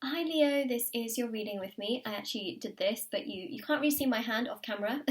Hi Leo, this is your reading with me. I actually did this, but you can't really see my hand off camera.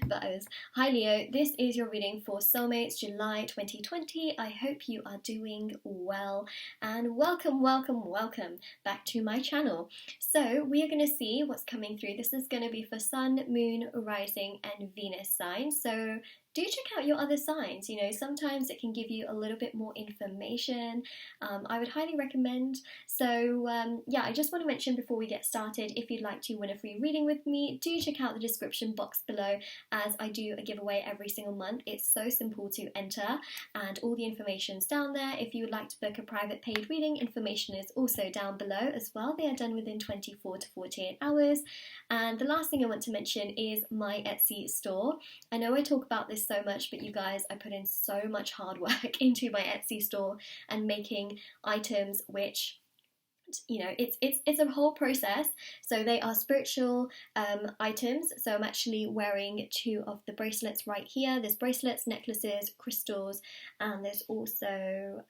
But hi Leo, this is your reading for Soulmates July 2020. I hope you are doing well and welcome back to my channel. So we are going to see what's coming through. This is going to be for Sun, Moon, Rising and Venus signs. So do check out your other signs. You know, sometimes it can give you a little bit more information. I would highly recommend. So yeah, I just want to mention before we get started, if you'd like to win a free reading with me, do check out the description box below, as I do a giveaway every single month. It's so simple to enter and all the information's down there. If you would like to book a private paid reading, information is also down below as well. They are done within 24 to 48 hours. And the last thing I want to mention is my Etsy store. I know I talk about this so much, but you guys, I put in so much hard work into my Etsy store and making items which, you know, it's a whole process. So they are spiritual items. So I'm actually wearing two of the bracelets right here. There's bracelets, necklaces, crystals, and there's also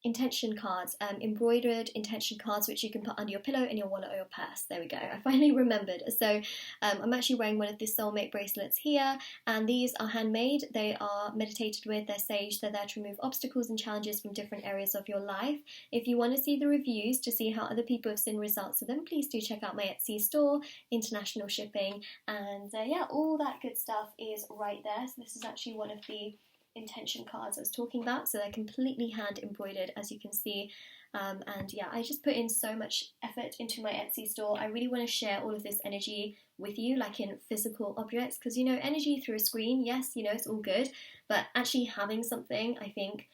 intention cards, embroidered intention cards, which you can put under your pillow, in your wallet or your purse. There we go, I finally remembered. So I'm actually wearing one of the Soulmate bracelets here, and these are handmade. They are meditated with, they're sage, they're there to remove obstacles and challenges from different areas of your life. If you want to see the reviews to see how other people have seen results of them, please do check out my Etsy store, international shipping, and yeah, all that good stuff is right there. So this is actually one of the intention cards I was talking about, so they're completely hand embroidered, as you can see, and yeah, I just put in so much effort into my Etsy store. I really want to share all of this energy with you, like in physical objects, because you know, energy through a screen, yes, you know, it's all good, but actually having something, I think,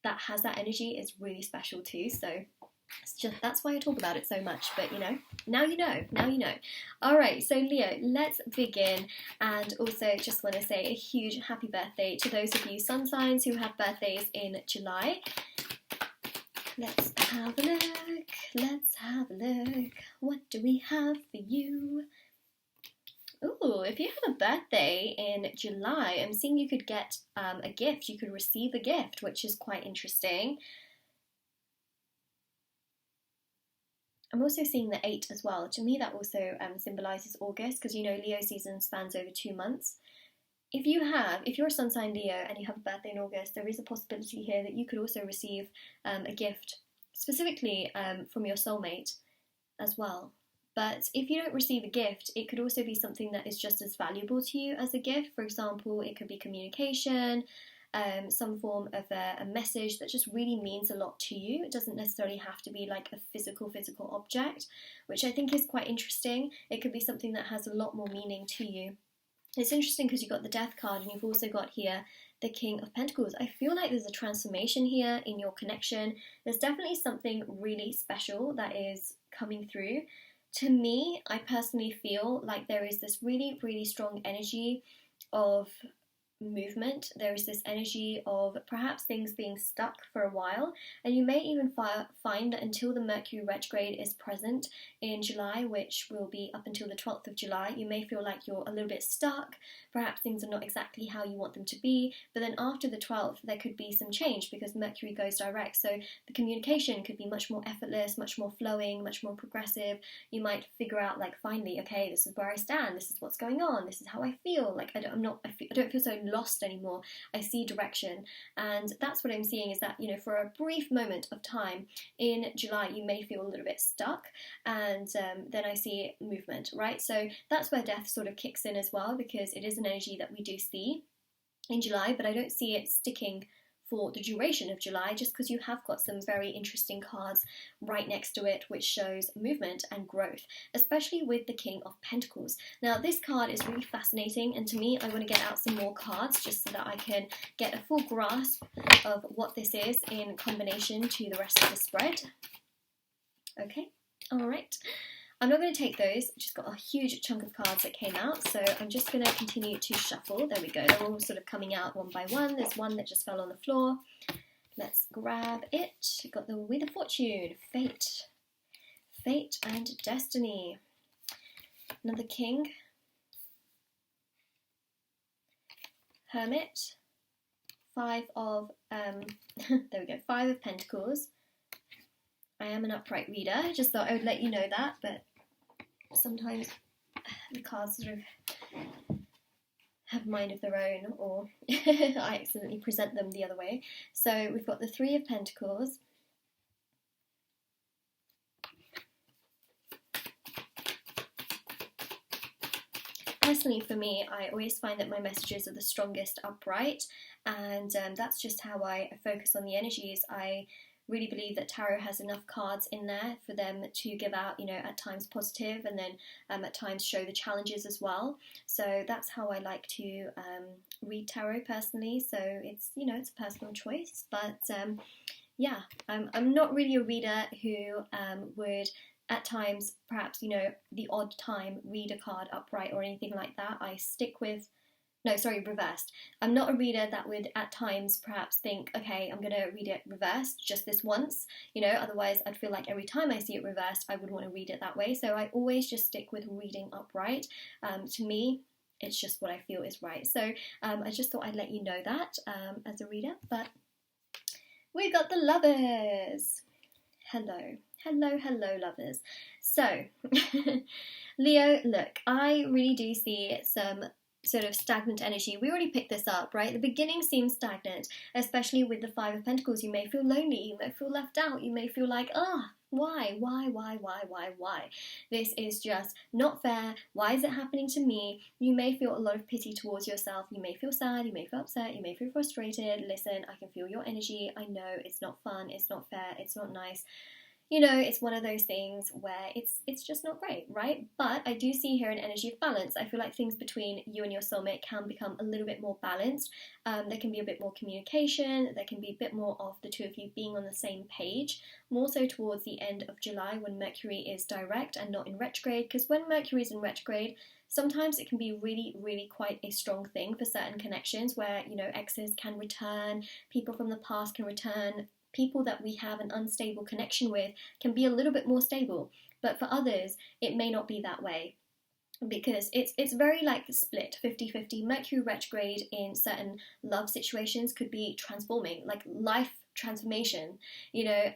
that has that energy is really special too. So it's just, that's why I talk about it so much, but you know, now you know. Alright, so Leo, let's begin, and also just want to say a huge happy birthday to those of you sun signs who have birthdays in July. Let's have a look, what do we have for you? Ooh, if you have a birthday in July, I'm seeing you could get a gift, you could receive a gift, which is quite interesting. I'm also seeing the 8 as well. To me, that also symbolises August, because you know, Leo season spans over 2 months. If you're a sun sign Leo and you have a birthday in August, there is a possibility here that you could also receive a gift, specifically from your soulmate as well. But if you don't receive a gift, it could also be something that is just as valuable to you as a gift. For example, it could be communication, some form of a message that just really means a lot to you. It doesn't necessarily have to be like a physical object, which I think is quite interesting. It could be something that has a lot more meaning to you. It's interesting because you've got the Death card and you've also got here the King of Pentacles. I feel like there's a transformation here in your connection. There's definitely something really special that is coming through. To me, I personally feel like there is this really, really strong energy of movement. There is this energy of perhaps things being stuck for a while, and you may even find that until the Mercury retrograde is present in July, which will be up until the 12th of July, you may feel like you're a little bit stuck. Perhaps things are not exactly how you want them to be, but then after the 12th there could be some change because Mercury goes direct, so the communication could be much more effortless, much more flowing, much more progressive. You might figure out, like, finally, okay, this is where I stand, this is what's going on, this is how I feel, like I don't feel so lost anymore. I see direction, and that's what I'm seeing, is that, you know, for a brief moment of time in July you may feel a little bit stuck, and then I see movement, right? So that's where Death sort of kicks in as well, because it is an energy that we do see in July, but I don't see it sticking for the duration of July, just because you have got some very interesting cards right next to it which shows movement and growth, especially with the King of Pentacles. Now this card is really fascinating, and to me, I want to get out some more cards just so that I can get a full grasp of what this is in combination to the rest of the spread. Okay, alright. I'm not going to take those, I just got a huge chunk of cards that came out, so I'm just going to continue to shuffle. There we go, they're all sort of coming out one by one. There's one that just fell on the floor. Let's grab it. Got the Wheel of Fortune, Fate and Destiny. Another King, Hermit, Five of, there we go, Five of Pentacles. I am an upright reader. I just thought I would let you know that, but sometimes the cards sort of have mind of their own, or I accidentally present them the other way. So we've got the Three of Pentacles. Personally, for me, I always find that my messages are the strongest upright, and that's just how I focus on the energies. I really believe that tarot has enough cards in there for them to give out, you know, at times positive, and then at times show the challenges as well. So that's how I like to read tarot personally. So it's, you know, it's a personal choice, but yeah, I'm not really a reader who would at times, perhaps, you know, the odd time read a card upright or anything like that. I stick with, no, sorry, reversed. I'm not a reader that would at times perhaps think, okay, I'm going to read it reversed just this once, you know, otherwise I'd feel like every time I see it reversed, I would want to read it that way. So I always just stick with reading upright. To me, it's just what I feel is right. So I just thought I'd let you know that as a reader. But we've got the Lovers. Hello. Hello, hello, lovers. So, Leo, look, I really do see some sort of stagnant energy. We already picked this up, right? The beginning seems stagnant, especially with the Five of Pentacles. You may feel lonely, you may feel left out, you may feel like, why? This is just not fair. Why is it happening to me? You may feel a lot of pity towards yourself. You may feel sad, you may feel upset, you may feel frustrated. Listen, I can feel your energy. I know it's not fun, it's not fair, it's not nice. You know, it's one of those things where it's just not great, right? But I do see here an energy of balance. I feel like things between you and your soulmate can become a little bit more balanced. There can be a bit more communication. There can be a bit more of the two of you being on the same page, more so towards the end of July when Mercury is direct and not in retrograde. Because when Mercury is in retrograde, sometimes it can be really, really quite a strong thing for certain connections where, you know, exes can return, people from the past can return, people that we have an unstable connection with can be a little bit more stable, but for others it may not be that way, because it's very like split 50-50. Mercury retrograde in certain love situations could be transforming, like life transformation, you know,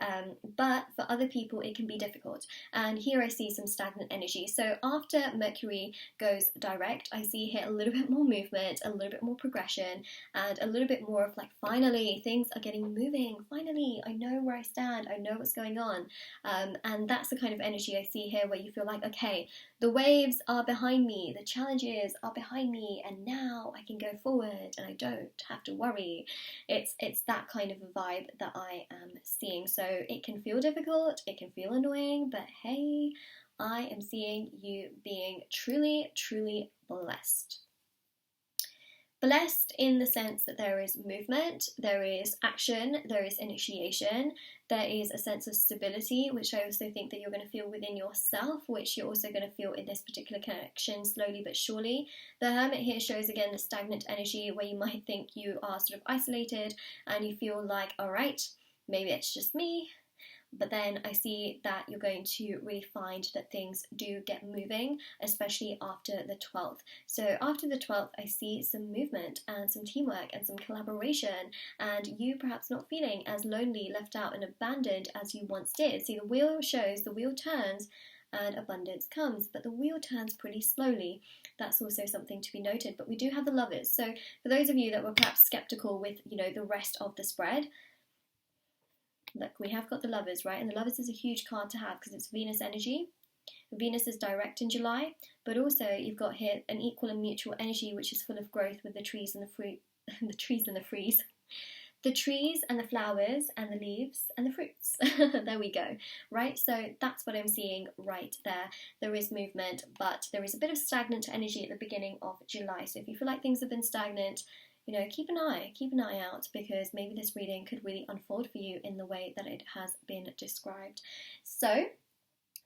but for other people it can be difficult. And here I see some stagnant energy. So after Mercury goes direct, I see here a little bit more movement, a little bit more progression, and a little bit more of like, finally things are getting moving, finally I know where I stand, I know what's going on, and that's the kind of energy I see here, where you feel like, okay, the waves are behind me, the challenges are behind me, and now I can go forward and I don't have to worry. It's that kind of a vibe that I am seeing. So it can feel difficult, it can feel annoying, but hey, I am seeing you being truly, truly blessed. Blessed in the sense that there is movement, there is action, there is initiation, there is a sense of stability, which I also think that you're going to feel within yourself, which you're also going to feel in this particular connection slowly but surely. The Hermit here shows again the stagnant energy, where you might think you are sort of isolated and you feel like, all right, maybe it's just me. But then I see that you're going to really find that things do get moving, especially after the 12th. So after the 12th, I see some movement and some teamwork and some collaboration, and you perhaps not feeling as lonely, left out and abandoned as you once did. See, the wheel shows, the wheel turns and abundance comes, but the wheel turns pretty slowly. That's also something to be noted. But we do have the Lovers. So for those of you that were perhaps skeptical with, you know, the rest of the spread, look, we have got the Lovers, right? And the Lovers is a huge card to have because it's Venus energy. Venus is direct in July, but also you've got here an equal and mutual energy, which is full of growth with the trees and the fruit, the trees and the freeze. The trees and the flowers and the leaves and the fruits. There we go, right? So that's what I'm seeing right there. There is movement, but there is a bit of stagnant energy at the beginning of July. So if you feel like things have been stagnant, you know, keep an eye out, because maybe this reading could really unfold for you in the way that it has been described. So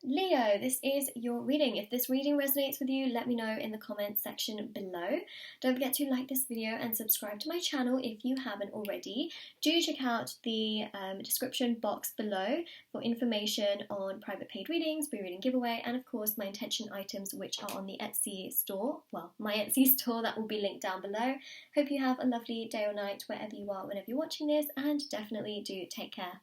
Leo, this is your reading. If this reading resonates with you, let me know in the comments section below. Don't forget to like this video and subscribe to my channel if you haven't already. Do check out the description box below for information on private paid readings, free reading giveaway, and of course my intention items, which are on the Etsy store. Well, my Etsy store, that will be linked down below. Hope you have a lovely day or night wherever you are, whenever you're watching this, and definitely do take care.